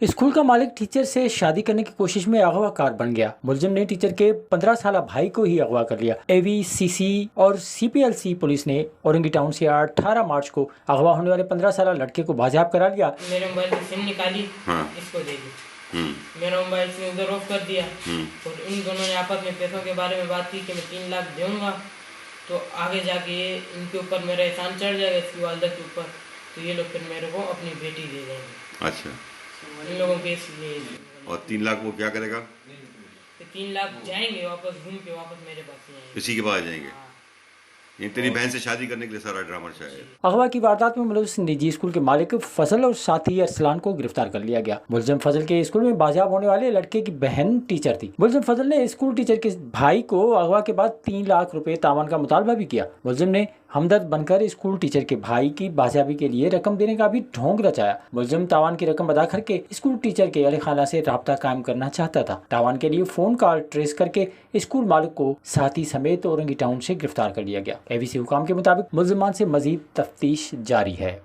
School کا مالک teacher سے شادی کرنے کی کوشش میں اغوا کار بن گیا۔ ملزم نے ٹیچر کے 15 سالہ بھائی کو ہی اغوا کر لیا۔ اے وی سی سی اور سی پی ایل سی پولیس نے اورنگی ٹاؤن سے 18 مارچ کو اغوا ہونے والے 15 سالہ لڑکے کو بازیاب کرا لیا۔ میرے موبائل سے سم نکالی، اس کو دے دی، میرا موبائل سے ادھر آف کر دیا، اور ان دونوں نے آپس میں پیسوں کے بارے میں بات کی کہ میں 3 لاکھ دوں گا تو آگے جا کے ان کے اوپر میرا احسان چڑھ جائے گا، اس کی والدہ کے اوپر، تو یہ لوگ پھر میرے کو اپنی بیٹی دے دیں گے۔ اچھا، ان لوگوں کے اس لیے اور 3 لاکھ وہ کیا کرے گا؟ 3 لاکھ جائیں گے واپس، گھوم کے واپس میرے پاس ہی آئیں گے، اسی کے پاس جائیں گے؟ یہ تیری بہن سے شادی کرنے کے لیے سارا ڈرامہ چاہے۔ اغوا کی واردات میں ملوث نجی اسکول کے مالک فضل اور ساتھی ارسلان کو گرفتار کر لیا گیا۔ ملزم فضل کے اسکول میں بازیاب ہونے والے لڑکے کی بہن ٹیچر تھی۔ ملزم فضل نے اسکول ٹیچر کے بھائی کو اغوا کے بعد 3 لاکھ روپے تاوان کا مطالبہ بھی کیا۔ ملزم نے ہمدرد بن کر اسکول ٹیچر کے بھائی کی بازیابی کے لیے رقم دینے کا بھی ڈھونگ رچایا۔ ملزم تاوان کی رقم ادا کر کے اسکول ٹیچر کے اہل خانہ سے رابطہ قائم کرنا چاہتا تھا۔ تاوان کے لیے فون کال ٹریس کر کے اسکول مالک کو ساتھی سمیت اورنگی ٹاؤن سے گرفتار کر لیا گیا۔ اے وی سی حکام کے مطابق ملزمان سے مزید تفتیش جاری ہے۔